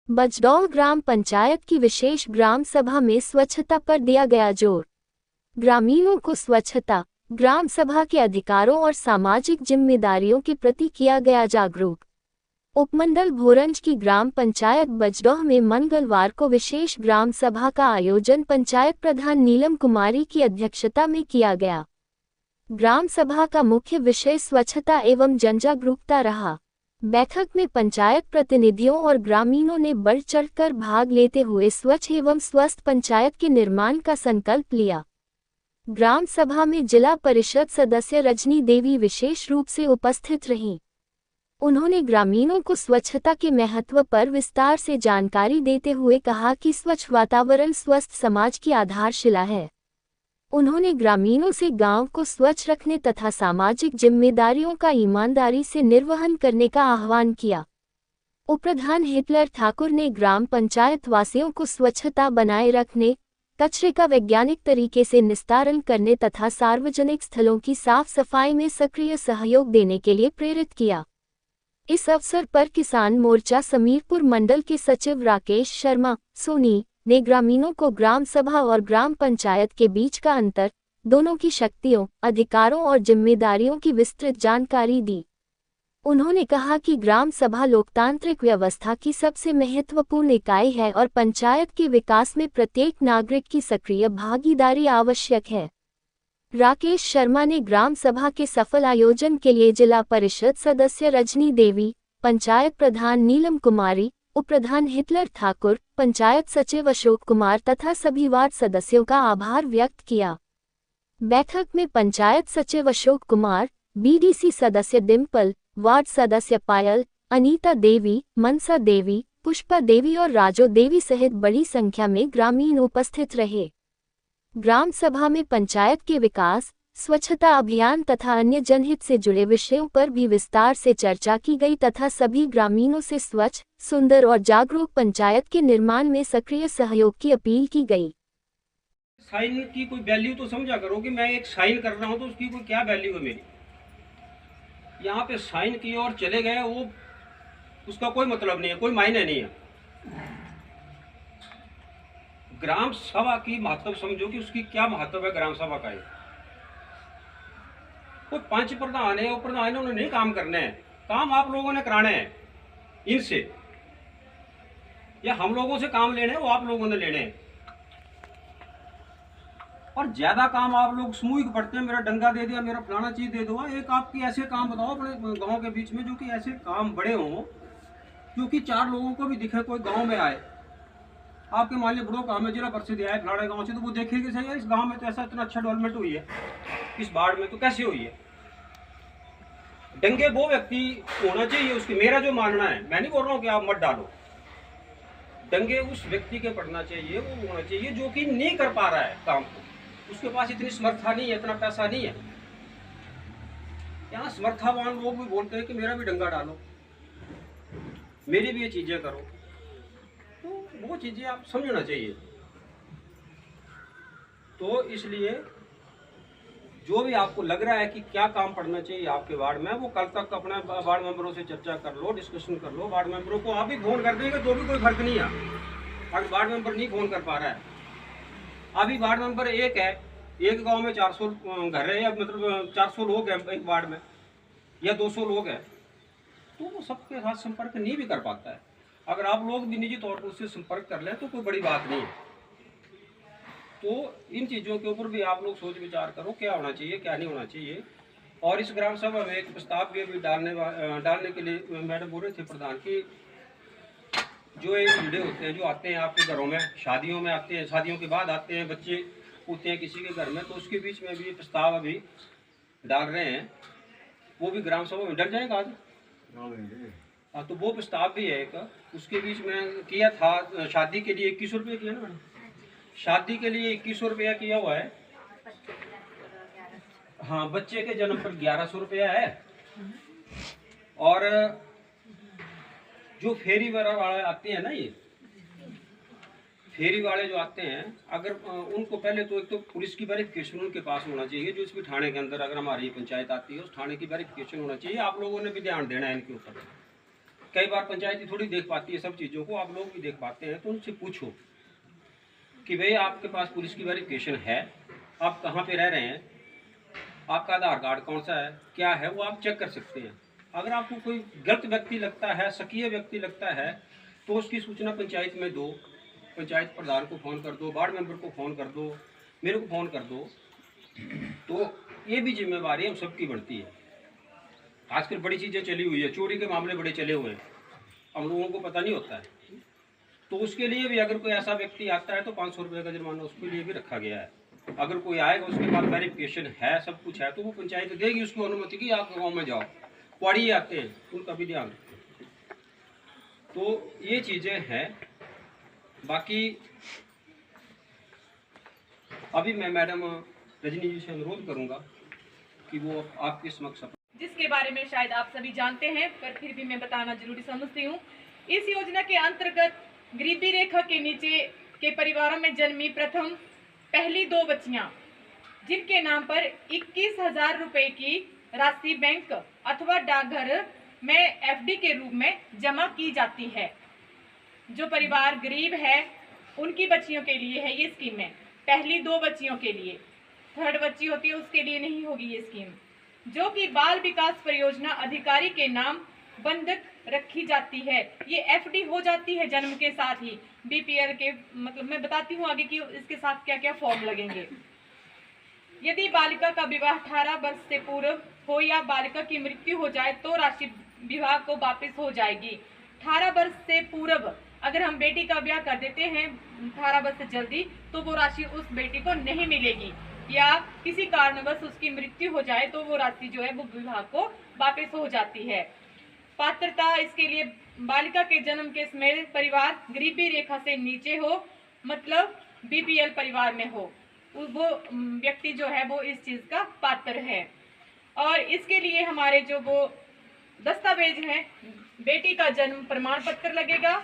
बजडौल ग्राम पंचायत की विशेष ग्राम सभा में स्वच्छता पर दिया गया जोर। ग्रामीणों को स्वच्छता, ग्राम सभा के अधिकारों और सामाजिक जिम्मेदारियों के प्रति किया गया जागरूक। उपमंडल भोरंज की ग्राम पंचायत बजडौल में मंगलवार को विशेष ग्राम सभा का आयोजन पंचायत प्रधान नीलम कुमारी की अध्यक्षता में किया गया। ग्राम सभा का मुख्य विषय स्वच्छता एवं जनजागरूकता रहा। बैठक में पंचायत प्रतिनिधियों और ग्रामीणों ने बढ़ चढ़कर भाग लेते हुए स्वच्छ एवं स्वस्थ पंचायत के निर्माण का संकल्प लिया। ग्राम सभा में जिला परिषद सदस्य रजनी देवी विशेष रूप से उपस्थित रहीं। उन्होंने ग्रामीणों को स्वच्छता के महत्व पर विस्तार से जानकारी देते हुए कहा कि स्वच्छ वातावरण स्वस्थ समाज की आधारशिला है। उन्होंने ग्रामीणों से गांव को स्वच्छ रखने तथा सामाजिक जिम्मेदारियों का ईमानदारी से निर्वहन करने का आह्वान किया। उपप्रधान हिटलर ठाकुर ने ग्राम पंचायत वासियों को स्वच्छता बनाए रखने, कचरे का वैज्ञानिक तरीके से निस्तारण करने तथा सार्वजनिक स्थलों की साफ सफाई में सक्रिय सहयोग देने के लिए प्रेरित किया। इस अवसर पर किसान मोर्चा समीरपुर मंडल के सचिव राकेश शर्मा सोनी ने ग्रामीणों को ग्राम सभा और ग्राम पंचायत के बीच का अंतर, दोनों की शक्तियों, अधिकारों और जिम्मेदारियों की विस्तृत जानकारी दी। उन्होंने कहा कि ग्राम सभा लोकतांत्रिक व्यवस्था की सबसे महत्वपूर्ण इकाई है और पंचायत के विकास में प्रत्येक नागरिक की सक्रिय भागीदारी आवश्यक है। राकेश शर्मा ने ग्राम सभा के सफल आयोजन के लिए जिला परिषद सदस्य रजनी देवी, पंचायत प्रधान नीलम कुमारी, उपप्रधान हिटलर ठाकुर, पंचायत सचिव अशोक कुमार तथा सभी वार्ड सदस्यों का आभार व्यक्त किया। बैठक में पंचायत सचिव अशोक कुमार, बीडीसी सदस्य डिम्पल, वार्ड सदस्य पायल, अनीता देवी, मनसा देवी, पुष्पा देवी और राजो देवी सहित बड़ी संख्या में ग्रामीण उपस्थित रहे। ग्राम सभा में पंचायत के विकास, स्वच्छता अभियान तथा अन्य जनहित से जुड़े विषयों पर भी विस्तार से चर्चा की गई तथा सभी ग्रामीणों से स्वच्छ, सुंदर और जागरूक पंचायत के निर्माण में सक्रिय सहयोग की अपील की गई। साइन की कोई वैल्यू तो समझा करो कि मैं एक साइन कर रहा हूं तो उसकी कोई क्या वैल्यू है मेरी। यहाँ पे साइन की और चले गए, वो उसका कोई मतलब नहीं है, कोई मायने नहीं है। ग्राम सभा की महत्व समझो कि उसकी क्या महत्व है। ग्राम सभा का कोई पंच प्रधान है, प्रधान है, उन्होंने नहीं काम करने हैं, काम आप लोगों ने कराने हैं इनसे, या हम लोगों से काम लेने हैं, वो आप लोगों ने लेने हैं। और ज्यादा काम आप लोग सामूहिक पढ़ते हैं, मेरा डंगा दे दिया, मेरा फलाना चीज दे दो। एक आपकी ऐसे काम बताओ अपने गांव के बीच में जो कि ऐसे काम बड़े हों, क्योंकि चार लोगों को भी दिखे। कोई गांव में आए, आपके मान लीजिए बड़ो काम है, जिला परिषद आए फलाने गांव से, तो वो देखेंगे सही है इस गांव में तो ऐसा इतना अच्छा डेवलपमेंट हुई है, इस बाढ़ में तो कैसे हुई है। डंगे वो व्यक्ति होना चाहिए उसकी, मेरा जो मानना है, मैं नहीं बोल रहा हूँ कि आप मत डालो, डंगे उस व्यक्ति के पड़ना चाहिए, वो होना चाहिए जो कि नहीं कर पा रहा है काम को, उसके पास इतनी समर्था नहीं है, इतना पैसा नहीं है। यहाँ समर्थावान लोग भी बोलते हैं कि मेरा भी डंगा डालो, मेरी भी ये चीजें करो, तो वो चीजें आप समझना चाहिए। तो इसलिए जो भी आपको लग रहा है कि क्या काम पड़ना चाहिए आपके वार्ड में, वो कल तक अपने वार्ड मेंबरों से चर्चा कर लो, डिस्कशन कर लो। वार्ड मेंबरों को आप भी फोन कर देंगे तो भी कोई फर्क नहीं है। अगर वार्ड मेंबर नहीं फोन कर पा रहा है, अभी वार्ड मेंबर एक है, एक गांव में 400 घर है, या मतलब 400 लोग हैं एक वार्ड में, या 200 लोग हैं, तो वो सबके साथ संपर्क नहीं भी कर पाता है। अगर आप लोग भी निजी तौर पर उससे संपर्क कर लें तो कोई बड़ी बात नहीं है। तो इन चीज़ों के ऊपर भी आप लोग सोच विचार करो, क्या होना चाहिए क्या नहीं होना चाहिए। और इस ग्राम सभा में एक प्रस्ताव भी अभी डालने के लिए मैडम बोल रहे थे प्रधान की, जो ये लीडर होते हैं, जो आते हैं आपके घरों में, शादियों में आते हैं, शादियों के बाद आते हैं, बच्चे पूछते हैं किसी के घर में, तो उसके बीच में भी प्रस्ताव अभी डाल रहे हैं, वो भी ग्राम सभा में डर जाएगा आज। हाँ, तो वो प्रस्ताव भी है एक, उसके बीच में किया था। शादी के लिए 2100 रुपये किया ना मैडम, शादी के लिए 2100 रुपया किया हुआ है। हाँ, बच्चे के जन्म पर 1100 रुपया है। और जो फेरी वाले आते हैं ना, ये फेरी वाले जो आते हैं, अगर उनको पहले तो एक तो पुलिस की वेरिफिकेशन उनके पास होना चाहिए, जो इसमें थाने के अंदर अगर हमारी पंचायत आती है उस थाने की वेरिफिकेशन होना चाहिए। आप लोगों ने भी ध्यान देना है इनके ऊपर। कई बार पंचायत थोड़ी देख पाती है सब चीज़ों को, आप लोग भी देख पाते हैं, तो उनसे पूछो कि भाई आपके पास पुलिस की वेरिफिकेशन है, आप कहाँ पे रह रहे हैं, आपका आधार कार्ड कौन सा है, क्या है, वो आप चेक कर सकते हैं। अगर आपको कोई गलत व्यक्ति लगता है, सक्रिय व्यक्ति लगता है, तो उसकी सूचना पंचायत में दो, पंचायत प्रधान को फ़ोन कर दो, वार्ड मेंबर को फ़ोन कर दो, मेरे को फ़ोन कर दो। तो ये भी जिम्मेवारी हम सबकी बढ़ती है। आजकल बड़ी चीज़ें चली हुई है, चोरी के मामले बड़े चले हुए हैं, हम लोगों को पता नहीं होता है। तो उसके लिए भी अगर कोई ऐसा व्यक्ति आता है तो 500 रुपये का जुर्माना उसके लिए भी रखा गया है। अगर कोई आएगा उसके पास वेरिफिकेशन है, सब कुछ है, तो वो पंचायत देगी उसको अनुमति कि आप गाँव में जाओ। क्वाड़ी आते हैं, उनका भी ध्यान रखें। तो ये चीज़ें हैं। बाकी अभी मैं मैडम रजनी जी से अनुरोध करूँगा कि वो आपके समक्ष जिसके बारे में शायद आप सभी जानते हैं, पर फिर भी मैं बताना जरूरी समझती हूँ। इस योजना के अंतर्गत गरीबी रेखा के नीचे के परिवारों में जन्मी प्रथम पहली 2 बच्चियां जिनके नाम पर 21,000 रुपए की राशि बैंक अथवा डाकघर में एफडी के रूप में जमा की जाती है। जो परिवार गरीब है उनकी बच्चियों के लिए है ये स्कीम है। पहली 2 बच्चियों के लिए, 3rd बच्ची होती है उसके लिए नहीं होगी ये स्कीम, जो कि बाल विकास परियोजना अधिकारी के नाम बंधक रखी जाती है। ये एफडी हो जाती है जन्म के साथ ही। बीपीएल के मतलब मैं बताती हूँ आगे कि इसके साथ क्या क्या फॉर्म लगेंगे। यदि बालिका का विवाह 18 वर्ष से पूर्व हो या बालिका की मृत्यु हो जाए तो राशि विभाग को वापस हो जाएगी। 18 वर्ष से पूर्व अगर हम बेटी का ब्याह कर देते हैं 18 वर्ष से जल्दी, तो वो राशि उस बेटी को नहीं मिलेगी, या किसी कारणवश उसकी मृत्यु हो जाए तो वो राशि जो है वो विभाग को वापस हो जाती है। पात्रता इसके लिए बालिका के जन्म के समय परिवार गरीबी रेखा से नीचे हो, मतलब बीपीएल परिवार में हो, वो व्यक्ति जो है वो इस चीज का पात्र है। और इसके लिए हमारे जो वो दस्तावेज हैं, बेटी का जन्म प्रमाण पत्र लगेगा,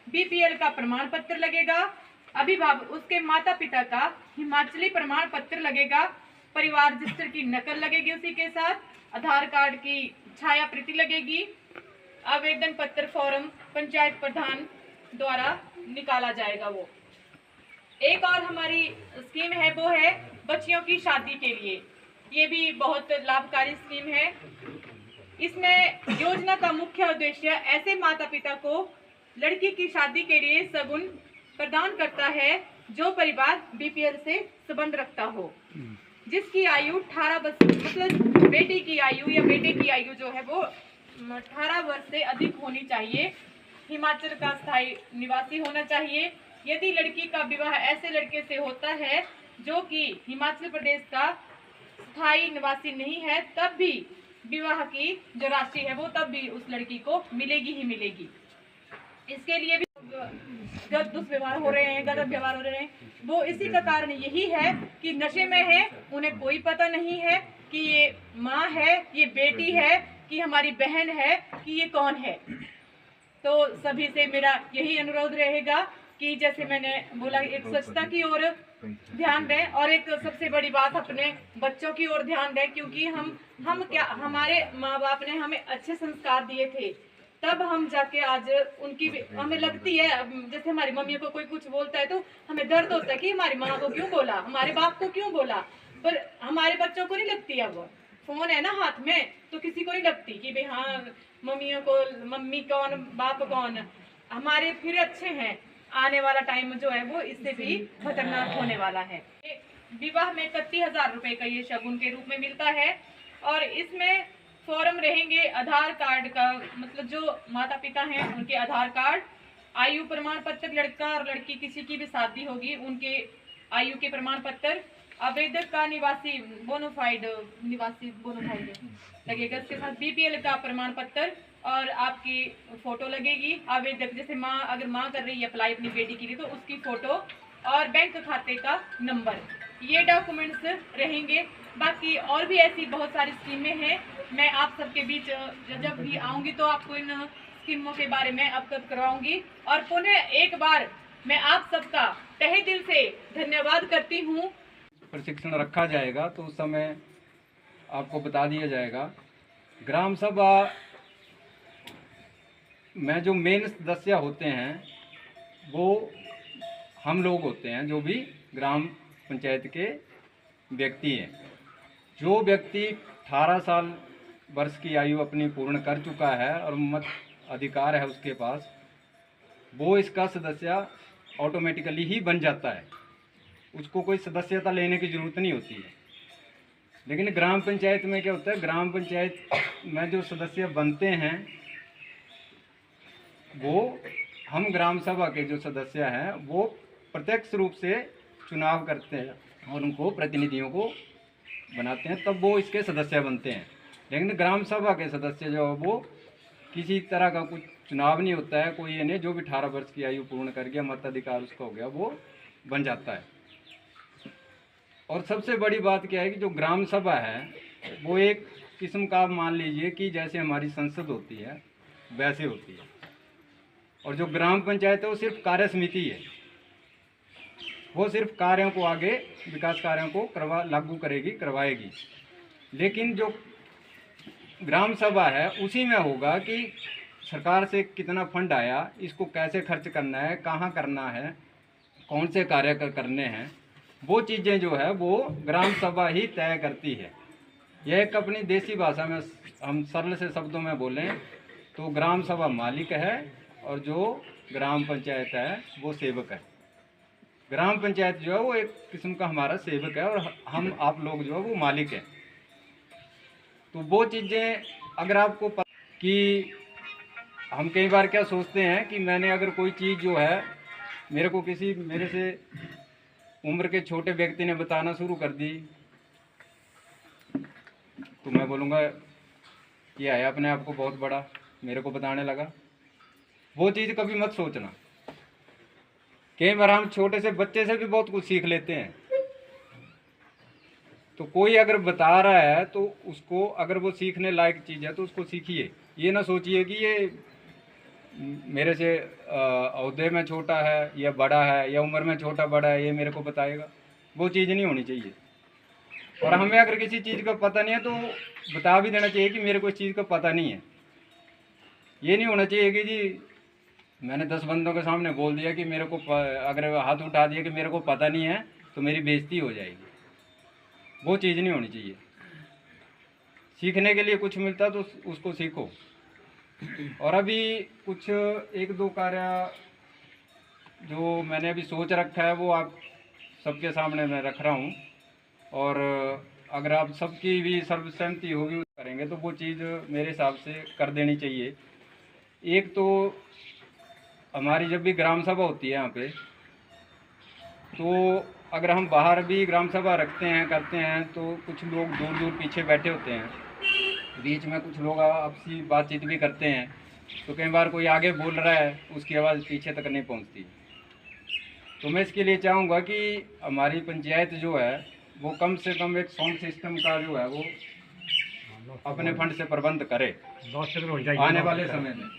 बीपीएल का प्रमाण पत्र लगेगा, अभिभावक उसके माता पिता का हिमाचली प्रमाण पत्र लगेगा, परिवार रजिस्टर की नकल लगेगी उसी के साथ, आधार कार्ड की छाया प्रति लगेगी, आवेदन पत्र फॉर्म पंचायत प्रधान द्वारा निकाला जाएगा। वो एक और हमारी स्कीम है वो है बच्चियों की शादी के लिए। ये भी बहुत लाभकारी स्कीम है। इसमें योजना का मुख्य उद्देश्य ऐसे माता पिता को लड़की की शादी के लिए सगुन प्रदान करता है जो परिवार बीपीएल से संबंध रखता हो, जिसकी आयु 18 वर्ष, मतलब बेटी की आयु या बेटे की आयु जो है वो 18 वर्ष से अधिक होनी चाहिए, हिमाचल का स्थायी निवासी होना चाहिए। यदि लड़की का विवाह ऐसे लड़के से होता है जो कि हिमाचल प्रदेश का स्थायी निवासी नहीं है, तब भी विवाह की जो राशि है वो तब भी उस लड़की को मिलेगी ही मिलेगी। इसके लिए भी गलत दुष्व्यवहार हो रहे हैं, गलत व्यवहार हो रहे हैं, वो इसी का कारण यही है कि नशे में है, उन्हें कोई पता नहीं है कि ये माँ है, ये बेटी है, कि हमारी बहन है, कि ये कौन है। तो सभी से मेरा यही अनुरोध रहेगा कि जैसे मैंने बोला, एक स्वच्छता की ओर ध्यान दें और एक सबसे बड़ी बात अपने बच्चों की ओर ध्यान दें, क्योंकि हम क्या, हमारे माँ बाप ने हमें अच्छे संस्कार दिए थे, तब हम जाके आज उनकी हमें लगती है, जैसे हमारी मम्मी को कोई कुछ बोलता है तो हमें दर्द होता है कि हमारी माँ को क्यों बोला, हमारे बाप को क्यों बोला, पर हमारे बच्चों को नहीं लगती। अब फोन है ना हाथ में तो किसी को नहीं लगती कि भाई हाँ मम्मियों को, मम्मी कौन बाप कौन, हमारे फिर अच्छे हैं। आने वाला टाइम जो है वो इससे भी खतरनाक होने वाला है। विवाह में 31,000 रुपए का ये शगुन के रूप में मिलता है और इसमें फॉर्म रहेंगे आधार कार्ड का, मतलब जो माता पिता हैं उनके आधार कार्ड, आयु प्रमाण पत्र, लड़का और लड़की किसी की भी शादी होगी उनके आयु के प्रमाण पत्र, आवेदक का निवासी बोनोफाइड लगेगा, इसके साथ बीपीएल का प्रमाण पत्र और आपकी फोटो लगेगी। आवेदक जैसे माँ, अगर माँ कर रही है अप्लाई अपनी बेटी के लिए तो उसकी फोटो और बैंक खाते का नंबर, ये डॉक्यूमेंट्स रहेंगे। बाकी और भी ऐसी बहुत सारी स्कीमें हैं, मैं आप सबके बीच जब भी आऊँगी तो आपको इन स्कीमों के बारे में अवगत करवाऊंगी। और पुनः एक बार मैं आप सबका तहे दिल से धन्यवाद करती हूँ। प्रशिक्षण रखा जाएगा तो उस समय आपको बता दिया जाएगा। ग्राम सभा में जो मेन सदस्य होते हैं वो हम लोग होते हैं, जो भी ग्राम पंचायत के व्यक्ति हैं। जो व्यक्ति 18 साल वर्ष की आयु अपनी पूर्ण कर चुका है और मत अधिकार है उसके पास, वो इसका सदस्य ऑटोमेटिकली ही बन जाता है, उसको कोई सदस्यता लेने की ज़रूरत नहीं होती है। लेकिन ग्राम पंचायत में क्या होता है, ग्राम पंचायत में जो सदस्य बनते हैं वो हम ग्राम सभा के जो सदस्य हैं वो प्रत्यक्ष रूप से चुनाव करते हैं और उनको प्रतिनिधियों को बनाते हैं, तब वो इसके सदस्य बनते हैं। लेकिन ग्राम सभा के सदस्य जो है वो किसी तरह का कुछ चुनाव नहीं होता है, कोई ये नहीं, जो भी 18 वर्ष की आयु पूर्ण कर गया, मताधिकार उसका हो गया, वो बन जाता है। और सबसे बड़ी बात क्या है कि जो ग्राम सभा है वो एक किस्म का, आप मान लीजिए कि जैसे हमारी संसद होती है वैसे होती है, और जो ग्राम पंचायत है वो सिर्फ कार्य समिति है, वो सिर्फ कार्यों को आगे, विकास कार्यों को लागू करेगी, करवाएगी। लेकिन जो ग्राम सभा है उसी में होगा कि सरकार से कितना फंड आया, इसको कैसे खर्च करना है, कहाँ करना है, कौन से कार्य करने हैं, वो चीज़ें जो है वो ग्राम सभा ही तय करती है। यह एक अपनी देसी भाषा में हम सरल से शब्दों में बोलें तो ग्राम सभा मालिक है और जो ग्राम पंचायत है वो सेवक है। ग्राम पंचायत जो है वो एक किस्म का हमारा सेवक है और हम आप लोग जो है वो मालिक हैं। तो वो चीज़ें अगर आपको कि हम कई बार क्या सोचते हैं कि मैंने अगर कोई चीज़ जो है मेरे को किसी मेरे से उम्र के छोटे व्यक्ति ने बताना शुरू कर दी तो मैं बोलूँगा ये है अपने आप को बहुत बड़ा, मेरे को बताने लगा। वो चीज़ कभी मत सोचना। कई बार हम छोटे से बच्चे से भी बहुत कुछ सीख लेते हैं। तो कोई अगर बता रहा है तो उसको, अगर वो सीखने लायक चीज़ है तो उसको सीखिए। ये ना सोचिए कि ये मेरे से ओहदे में छोटा है या बड़ा है या उम्र में छोटा बड़ा है, ये मेरे को बताएगा। वो चीज़ नहीं होनी चाहिए। और हमें अगर किसी चीज़ का पता नहीं है तो बता भी देना चाहिए कि मेरे को इस चीज़ का पता नहीं है। ये नहीं होना चाहिए कि जी मैंने 10 बंदों के सामने बोल दिया कि मेरे को अगर हाथ उठा दिया कि मेरे को पता नहीं है तो मेरी बेइज्जती हो जाएगी। वो चीज़ नहीं होनी चाहिए। सीखने के लिए कुछ मिलता तो उसको सीखो। और अभी कुछ 1-2 कार्य जो मैंने अभी सोच रखा है वो आप सबके सामने मैं रख रहा हूँ, और अगर आप सबकी भी सर्वसहमति होगी करेंगे तो वो चीज़ मेरे हिसाब से कर देनी चाहिए। एक तो हमारी जब भी ग्राम सभा होती है यहाँ पे, तो अगर हम बाहर भी ग्राम सभा रखते हैं करते हैं तो कुछ लोग दूर दूर पीछे बैठे होते हैं, बीच में कुछ लोग आपसी बातचीत भी करते हैं, तो कई बार कोई आगे बोल रहा है उसकी आवाज़ पीछे तक नहीं पहुंचती। तो मैं इसके लिए चाहूँगा कि हमारी पंचायत जो है वो कम से कम एक साउंड सिस्टम का जो है वो अपने फंड से प्रबंध करे आने वाले समय में।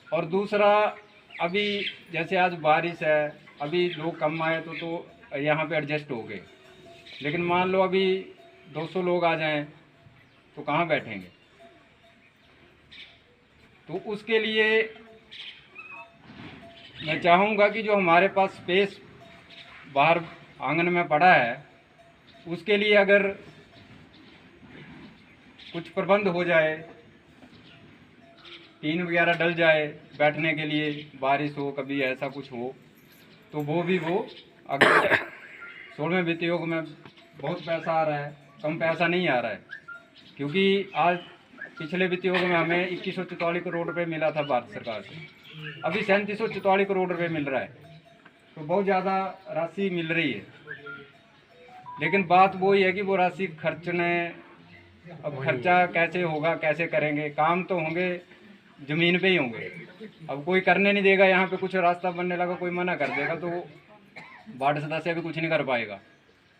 और दूसरा, अभी जैसे आज बारिश है, अभी लोग कम आए तो यहाँ पे एडजस्ट हो गए, लेकिन मान लो अभी 200 लोग आ जाएं तो कहाँ बैठेंगे। तो उसके लिए मैं चाहूँगा कि जो हमारे पास स्पेस बाहर आंगन में पड़ा है उसके लिए अगर कुछ प्रबंध हो जाए, टीन वगैरह डल जाए बैठने के लिए, बारिश हो कभी ऐसा कुछ हो तो वो अगर 16वें वित्त योग में बहुत पैसा आ रहा है, कम पैसा नहीं आ रहा है, क्योंकि आज पिछले वित्त योग में हमें 2144 करोड़ रुपए मिला था भारत सरकार से, अभी 3744 करोड़ रुपए मिल रहा है, तो बहुत ज़्यादा राशि मिल रही है। लेकिन बात वही है कि वो राशि खर्चने, अब खर्चा कैसे होगा, कैसे करेंगे, काम तो होंगे ज़मीन पे ही होंगे। अब कोई करने नहीं देगा, यहाँ पे कुछ रास्ता बनने लगा कोई मना कर देगा तो वार्ड सदस्य भी कुछ नहीं कर पाएगा।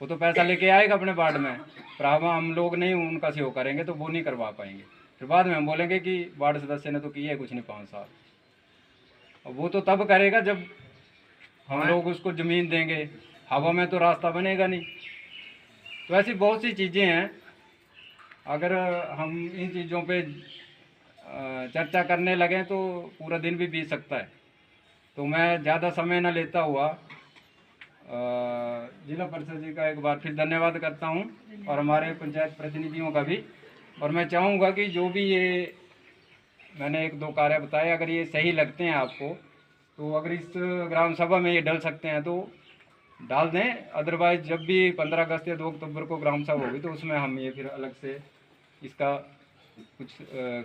वो तो पैसा लेके आएगा अपने वार्ड में, पर हम लोग नहीं उनका सहयोग करेंगे तो वो नहीं करवा पाएंगे। फिर बाद में हम बोलेंगे कि वार्ड सदस्य ने तो किया है कुछ नहीं 5 साल। और वो तो तब करेगा जब हम लोग उसको ज़मीन देंगे, हवा में तो रास्ता बनेगा नहीं। तो ऐसी बहुत सी चीज़ें हैं, अगर हम इन चीज़ों पे चर्चा करने लगे तो पूरा दिन भी बीत सकता है। तो मैं ज़्यादा समय न लेता हुआ जिला परिषद जी का एक बार फिर धन्यवाद करता हूं और हमारे पंचायत प्रतिनिधियों का भी। और मैं चाहूँगा कि जो भी ये मैंने 1-2 कार्य बताए, अगर ये सही लगते हैं आपको, तो अगर इस ग्राम सभा में ये डल सकते हैं तो डाल दें। अदरवाइज जब भी 15 अगस्त या 2 अक्टूबर को ग्राम सभा होगी तो उसमें हम ये फिर अलग से इसका कुछ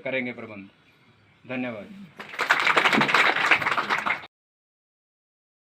करेंगे प्रबंध। धन्यवाद।